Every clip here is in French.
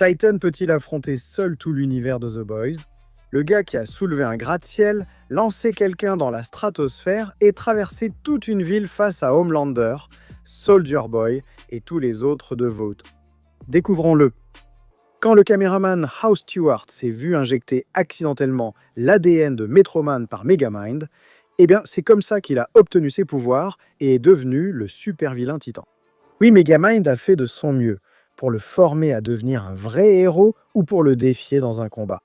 Titan peut-il affronter seul tout l'univers de The Boys? Le gars qui a soulevé un gratte-ciel, lancé quelqu'un dans la stratosphère et traversé toute une ville face à Homelander, Soldier Boy et tous les autres de Vought. Découvrons-le. Quand le caméraman House Stewart s'est vu injecter accidentellement l'ADN de Metroman par Megamind, eh bien c'est comme ça qu'il a obtenu ses pouvoirs et est devenu le super vilain titan. Oui, Megamind a fait de son mieux pour le former à devenir un vrai héros ou pour le défier dans un combat.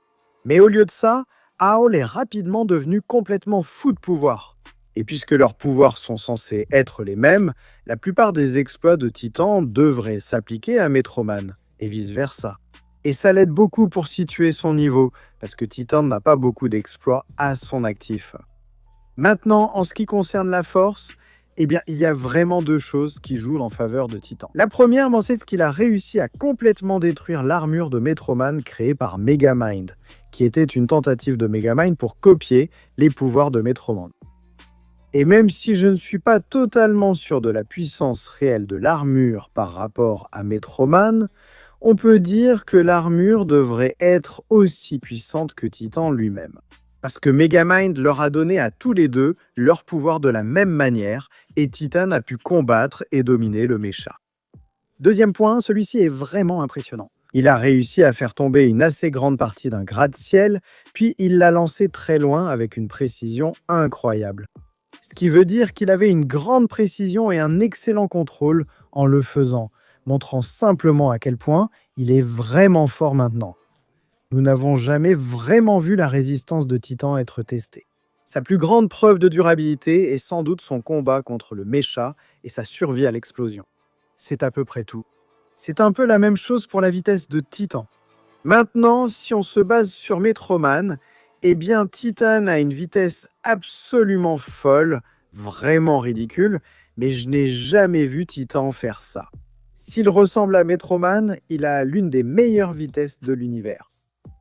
Mais au lieu de ça, Howl est rapidement devenu complètement fou de pouvoir. Et puisque leurs pouvoirs sont censés être les mêmes, la plupart des exploits de Titan devraient s'appliquer à Metroman, et vice-versa. Et ça l'aide beaucoup pour situer son niveau, parce que Titan n'a pas beaucoup d'exploits à son actif. Maintenant, en ce qui concerne la force, eh bien, il y a vraiment deux choses qui jouent en faveur de Titan. La première, c'est ce qu'il a réussi à complètement détruire l'armure de Metroman créée par Megamind, qui était une tentative de Megamind pour copier les pouvoirs de Metroman. Et même si je ne suis pas totalement sûr de la puissance réelle de l'armure par rapport à Metroman, on peut dire que l'armure devrait être aussi puissante que Titan lui-même. Parce que Megamind leur a donné à tous les deux leur pouvoir de la même manière, et Titan a pu combattre et dominer le mécha. Deuxième point, celui-ci est vraiment impressionnant. Il a réussi à faire tomber une assez grande partie d'un gratte-ciel, puis il l'a lancé très loin avec une précision incroyable. Ce qui veut dire qu'il avait une grande précision et un excellent contrôle en le faisant, montrant simplement à quel point il est vraiment fort maintenant. Nous n'avons jamais vraiment vu la résistance de Titan être testée. Sa plus grande preuve de durabilité est sans doute son combat contre le mécha et sa survie à l'explosion. C'est à peu près tout. C'est un peu la même chose pour la vitesse de Titan. Maintenant, si on se base sur Metroman, eh bien Titan a une vitesse absolument folle, vraiment ridicule, mais je n'ai jamais vu Titan faire ça. S'il ressemble à Metroman, il a l'une des meilleures vitesses de l'univers.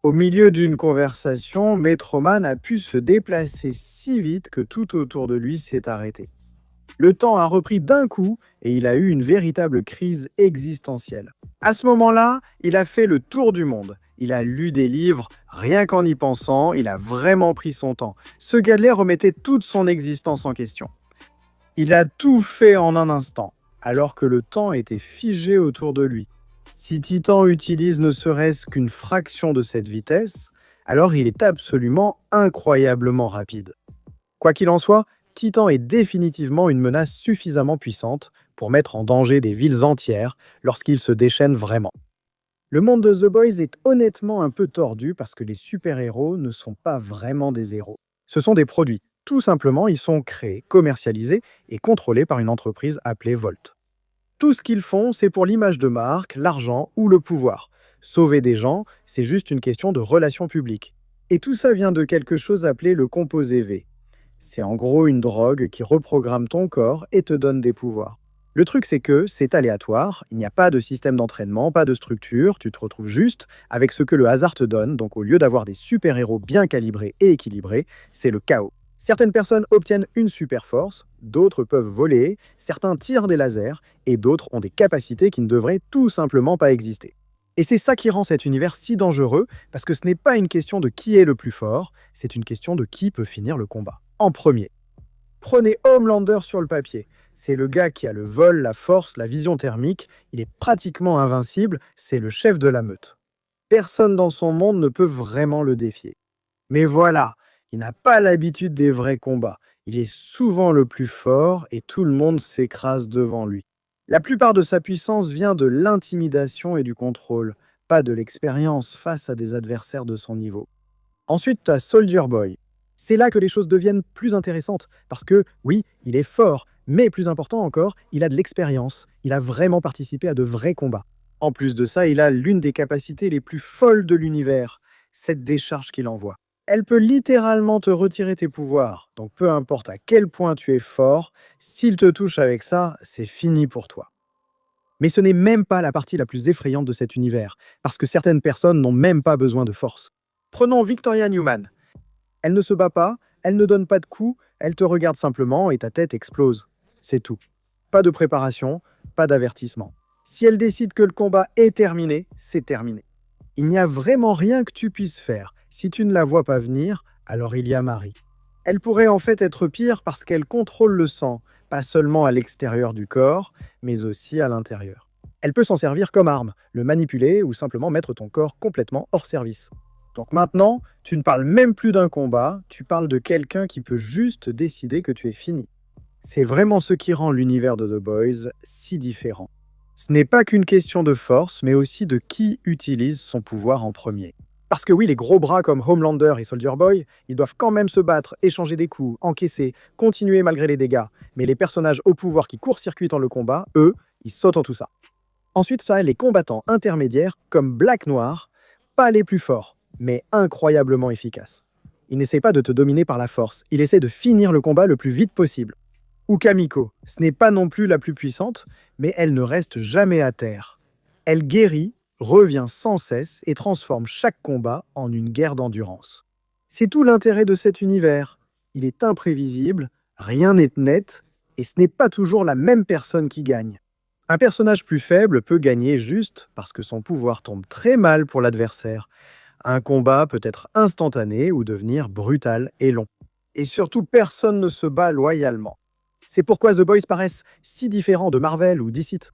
Au milieu d'une conversation, Metroman a pu se déplacer si vite que tout autour de lui s'est arrêté. Le temps a repris d'un coup et il a eu une véritable crise existentielle. À ce moment-là, il a fait le tour du monde. Il a lu des livres, rien qu'en y pensant, il a vraiment pris son temps. Ce galet remettait toute son existence en question. Il a tout fait en un instant, alors que le temps était figé autour de lui. Si Titan utilise ne serait-ce qu'une fraction de cette vitesse, alors il est absolument incroyablement rapide. Quoi qu'il en soit, Titan est définitivement une menace suffisamment puissante pour mettre en danger des villes entières lorsqu'il se déchaîne vraiment. Le monde de The Boys est honnêtement un peu tordu parce que les super-héros ne sont pas vraiment des héros. Ce sont des produits. Tout simplement, ils sont créés, commercialisés et contrôlés par une entreprise appelée Vought. Tout ce qu'ils font, c'est pour l'image de marque, l'argent ou le pouvoir. Sauver des gens, c'est juste une question de relations publiques. Et tout ça vient de quelque chose appelé le composé V. C'est en gros une drogue qui reprogramme ton corps et te donne des pouvoirs. Le truc, c'est que c'est aléatoire, il n'y a pas de système d'entraînement, pas de structure, tu te retrouves juste avec ce que le hasard te donne, donc au lieu d'avoir des super-héros bien calibrés et équilibrés, c'est le chaos. Certaines personnes obtiennent une super force, d'autres peuvent voler, certains tirent des lasers, et d'autres ont des capacités qui ne devraient tout simplement pas exister. Et c'est ça qui rend cet univers si dangereux, parce que ce n'est pas une question de qui est le plus fort, c'est une question de qui peut finir le combat en premier. Prenez Homelander sur le papier. C'est le gars qui a le vol, la force, la vision thermique, il est pratiquement invincible, c'est le chef de la meute. Personne dans son monde ne peut vraiment le défier. Mais voilà, il n'a pas l'habitude des vrais combats. Il est souvent le plus fort et tout le monde s'écrase devant lui. La plupart de sa puissance vient de l'intimidation et du contrôle, pas de l'expérience face à des adversaires de son niveau. Ensuite, tu as Soldier Boy. C'est là que les choses deviennent plus intéressantes, parce que, oui, il est fort, mais plus important encore, il a de l'expérience, il a vraiment participé à de vrais combats. En plus de ça, il a l'une des capacités les plus folles de l'univers, cette décharge qu'il envoie. Elle peut littéralement te retirer tes pouvoirs, donc peu importe à quel point tu es fort, s'il te touche avec ça, c'est fini pour toi. Mais ce n'est même pas la partie la plus effrayante de cet univers, parce que certaines personnes n'ont même pas besoin de force. Prenons Victoria Newman. Elle ne se bat pas, elle ne donne pas de coups, elle te regarde simplement et ta tête explose. C'est tout. Pas de préparation, pas d'avertissement. Si elle décide que le combat est terminé, c'est terminé. Il n'y a vraiment rien que tu puisses faire. Si tu ne la vois pas venir, alors il y a Marie. Elle pourrait en fait être pire parce qu'elle contrôle le sang, pas seulement à l'extérieur du corps, mais aussi à l'intérieur. Elle peut s'en servir comme arme, le manipuler ou simplement mettre ton corps complètement hors service. Donc maintenant, tu ne parles même plus d'un combat, tu parles de quelqu'un qui peut juste décider que tu es fini. C'est vraiment ce qui rend l'univers de The Boys si différent. Ce n'est pas qu'une question de force, mais aussi de qui utilise son pouvoir en premier. Parce que oui, les gros bras comme Homelander et Soldier Boy, ils doivent quand même se battre, échanger des coups, encaisser, continuer malgré les dégâts. Mais les personnages au pouvoir qui court-circuitent dans le combat, eux, ils sautent en tout ça. Ensuite, ça a les combattants intermédiaires comme Black Noir, pas les plus forts, mais incroyablement efficaces. Ils n'essaient pas de te dominer par la force, ils essaient de finir le combat le plus vite possible. Ou Kamiko, ce n'est pas non plus la plus puissante, mais elle ne reste jamais à terre. Elle guérit, revient sans cesse et transforme chaque combat en une guerre d'endurance. C'est tout l'intérêt de cet univers. Il est imprévisible, rien n'est net, et ce n'est pas toujours la même personne qui gagne. Un personnage plus faible peut gagner juste parce que son pouvoir tombe très mal pour l'adversaire. Un combat peut être instantané ou devenir brutal et long. Et surtout, personne ne se bat loyalement. C'est pourquoi The Boys paraissent si différents de Marvel ou DC.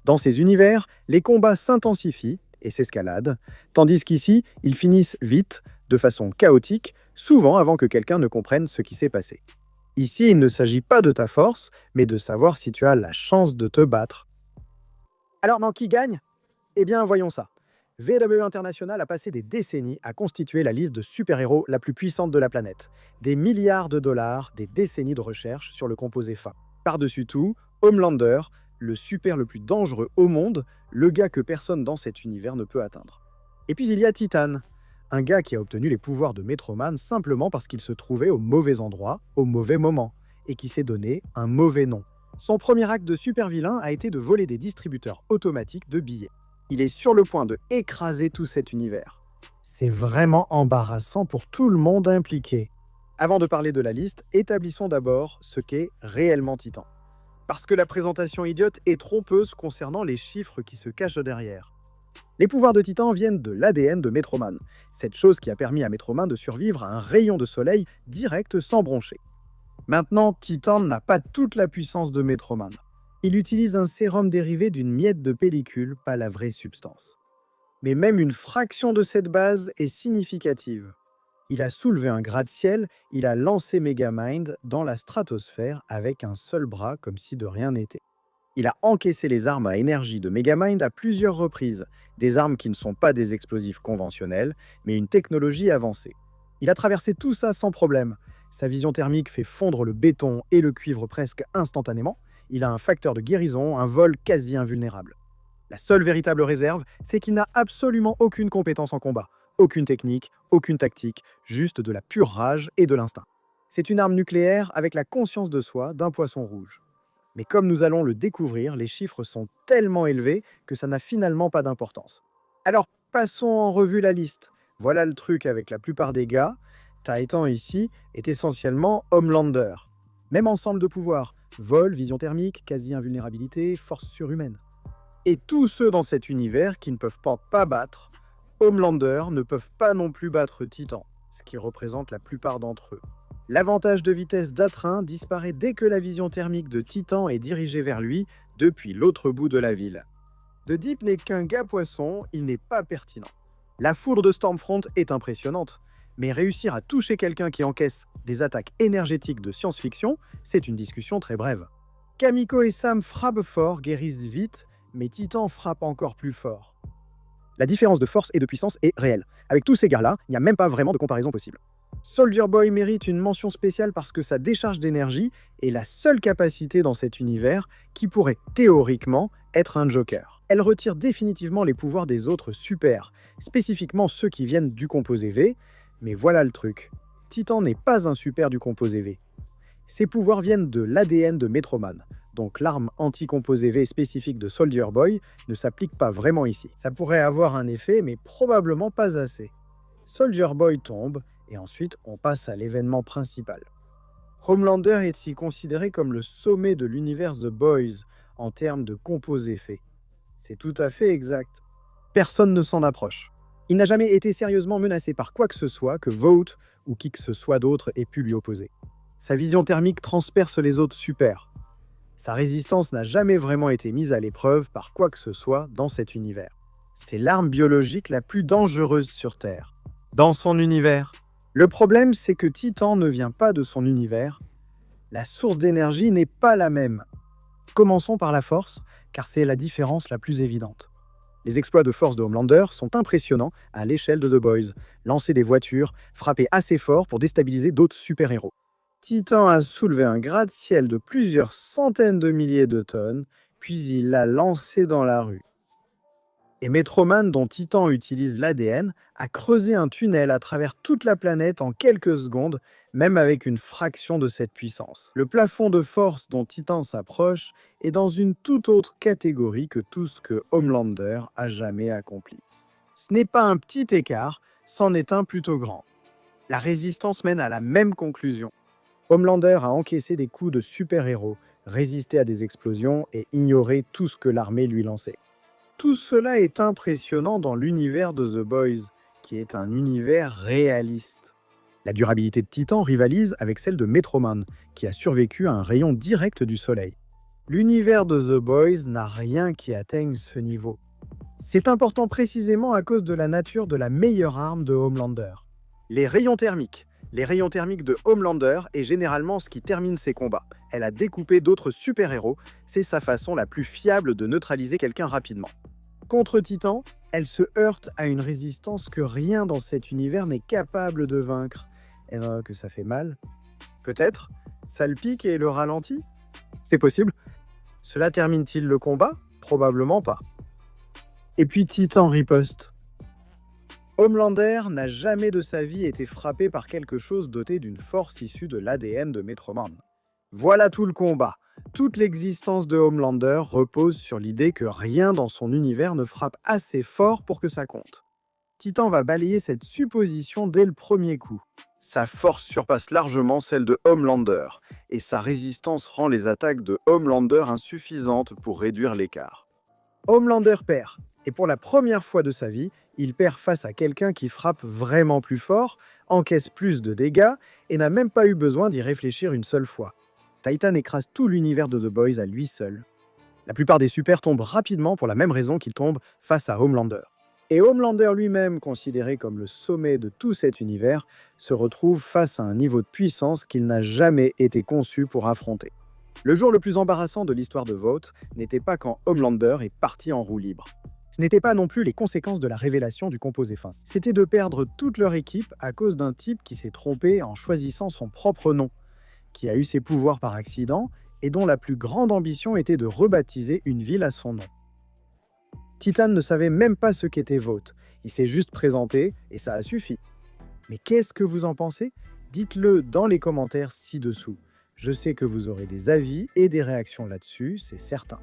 Dans ces univers, les combats s'intensifient et s'escaladent, tandis qu'ici, ils finissent vite, de façon chaotique, souvent avant que quelqu'un ne comprenne ce qui s'est passé. Ici, il ne s'agit pas de ta force, mais de savoir si tu as la chance de te battre. Alors, non, qui gagne? Eh bien, voyons ça. VW International a passé des décennies à constituer la liste de super-héros la plus puissante de la planète. Des milliards de dollars, des décennies de recherche sur le composé Fa. Par-dessus tout, Homelander, le super le plus dangereux au monde, le gars que personne dans cet univers ne peut atteindre. Et puis il y a Titan, un gars qui a obtenu les pouvoirs de Metroman simplement parce qu'il se trouvait au mauvais endroit, au mauvais moment, et qui s'est donné un mauvais nom. Son premier acte de super-vilain a été de voler des distributeurs automatiques de billets. Il est sur le point de écraser tout cet univers. C'est vraiment embarrassant pour tout le monde impliqué. Avant de parler de la liste, établissons d'abord ce qu'est réellement Titan. Parce que la présentation idiote est trompeuse concernant les chiffres qui se cachent derrière. Les pouvoirs de Titan viennent de l'ADN de Metroman, cette chose qui a permis à Metroman de survivre à un rayon de soleil direct sans broncher. Maintenant, Titan n'a pas toute la puissance de Metroman. Il utilise un sérum dérivé d'une miette de pellicule, pas la vraie substance. Mais même une fraction de cette base est significative. Il a soulevé un gratte-ciel, il a lancé Megamind dans la stratosphère avec un seul bras comme si de rien n'était. Il a encaissé les armes à énergie de Megamind à plusieurs reprises, des armes qui ne sont pas des explosifs conventionnels, mais une technologie avancée. Il a traversé tout ça sans problème. Sa vision thermique fait fondre le béton et le cuivre presque instantanément. Il a un facteur de guérison, un vol quasi invulnérable. La seule véritable réserve, c'est qu'il n'a absolument aucune compétence en combat, aucune technique, aucune tactique, juste de la pure rage et de l'instinct. C'est une arme nucléaire avec la conscience de soi d'un poisson rouge. Mais comme nous allons le découvrir, les chiffres sont tellement élevés que ça n'a finalement pas d'importance. Alors passons en revue la liste. Voilà le truc avec la plupart des gars. Titan ici est essentiellement Homelander. Même ensemble de pouvoirs. Vol, vision thermique, quasi-invulnérabilité, force surhumaine. Et tous ceux dans cet univers qui ne peuvent pas battre Homelander ne peuvent pas non plus battre Titan, ce qui représente la plupart d'entre eux. L'avantage de vitesse d'Atrein disparaît dès que la vision thermique de Titan est dirigée vers lui depuis l'autre bout de la ville. The Deep n'est qu'un gars poisson, il n'est pas pertinent. La foudre de Stormfront est impressionnante, mais réussir à toucher quelqu'un qui encaisse des attaques énergétiques de science-fiction, c'est une discussion très brève. Kamiko et Sam frappent fort, guérissent vite, mais Titan frappe encore plus fort. La différence de force et de puissance est réelle. Avec tous ces gars-là, il n'y a même pas vraiment de comparaison possible. Soldier Boy mérite une mention spéciale parce que sa décharge d'énergie est la seule capacité dans cet univers qui pourrait théoriquement être un Joker. Elle retire définitivement les pouvoirs des autres super, spécifiquement ceux qui viennent du composé V, mais voilà le truc. Titan n'est pas un super du composé V. Ses pouvoirs viennent de l'ADN de Metroman, donc l'arme anti-composé V spécifique de Soldier Boy ne s'applique pas vraiment ici. Ça pourrait avoir un effet, mais probablement pas assez. Soldier Boy tombe, et ensuite on passe à l'événement principal. Homelander est ici considéré comme le sommet de l'univers The Boys en termes de composé fait. C'est tout à fait exact. Personne ne s'en approche. Il n'a jamais été sérieusement menacé par quoi que ce soit que Vought ou qui que ce soit d'autre ait pu lui opposer. Sa vision thermique transperce les autres super. Sa résistance n'a jamais vraiment été mise à l'épreuve par quoi que ce soit dans cet univers. C'est l'arme biologique la plus dangereuse sur Terre. Dans son univers. Le problème, c'est que Titan ne vient pas de son univers. La source d'énergie n'est pas la même. Commençons par la force, car c'est la différence la plus évidente. Les exploits de force de Homelander sont impressionnants à l'échelle de The Boys. Lancer des voitures, frapper assez fort pour déstabiliser d'autres super-héros. Titan a soulevé un gratte-ciel de plusieurs centaines de milliers de tonnes, puis il l'a lancé dans la rue. Et Metroman, dont Titan utilise l'ADN, a creusé un tunnel à travers toute la planète en quelques secondes, même avec une fraction de cette puissance. Le plafond de force dont Titan s'approche est dans une toute autre catégorie que tout ce que Homelander a jamais accompli. Ce n'est pas un petit écart, c'en est un plutôt grand. La résistance mène à la même conclusion. Homelander a encaissé des coups de super-héros, résisté à des explosions et ignoré tout ce que l'armée lui lançait. Tout cela est impressionnant dans l'univers de The Boys, qui est un univers réaliste. La durabilité de Titan rivalise avec celle de Metroman, qui a survécu à un rayon direct du soleil. L'univers de The Boys n'a rien qui atteigne ce niveau. C'est important précisément à cause de la nature de la meilleure arme de Homelander. Les rayons thermiques. Les rayons thermiques de Homelander est généralement ce qui termine ses combats. Elle a découpé d'autres super-héros, c'est sa façon la plus fiable de neutraliser quelqu'un rapidement. Contre Titan, elle se heurte à une résistance que rien dans cet univers n'est capable de vaincre. Et que ça fait mal. Peut-être. Ça le pique et le ralentit. C'est possible. Cela termine-t-il le combat? Probablement pas. Et puis Titan riposte. Homelander n'a jamais de sa vie été frappé par quelque chose doté d'une force issue de l'ADN de Metroman. Voilà tout le combat. Toute l'existence de Homelander repose sur l'idée que rien dans son univers ne frappe assez fort pour que ça compte. Titan va balayer cette supposition dès le premier coup. Sa force surpasse largement celle de Homelander, et sa résistance rend les attaques de Homelander insuffisantes pour réduire l'écart. Homelander perd, et pour la première fois de sa vie, il perd face à quelqu'un qui frappe vraiment plus fort, encaisse plus de dégâts, et n'a même pas eu besoin d'y réfléchir une seule fois. Titan écrase tout l'univers de The Boys à lui seul. La plupart des super tombent rapidement pour la même raison qu'ils tombent face à Homelander. Et Homelander lui-même, considéré comme le sommet de tout cet univers, se retrouve face à un niveau de puissance qu'il n'a jamais été conçu pour affronter. Le jour le plus embarrassant de l'histoire de Vought n'était pas quand Homelander est parti en roue libre. Ce n'était pas non plus les conséquences de la révélation du composé fin. C'était de perdre toute leur équipe à cause d'un type qui s'est trompé en choisissant son propre nom, qui a eu ses pouvoirs par accident et dont la plus grande ambition était de rebaptiser une ville à son nom. Titan ne savait même pas ce qu'était Vought. Il s'est juste présenté et ça a suffi. Mais qu'est-ce que vous en pensez? Dites-le dans les commentaires ci-dessous. Je sais que vous aurez des avis et des réactions là-dessus, c'est certain.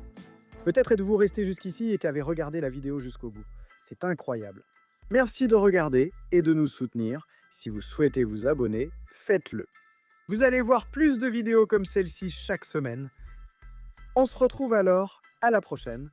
Peut-être êtes-vous resté jusqu'ici et qu'avez regardé la vidéo jusqu'au bout. C'est incroyable. Merci de regarder et de nous soutenir. Si vous souhaitez vous abonner, faites-le. Vous allez voir plus de vidéos comme celle-ci chaque semaine. On se retrouve alors à la prochaine.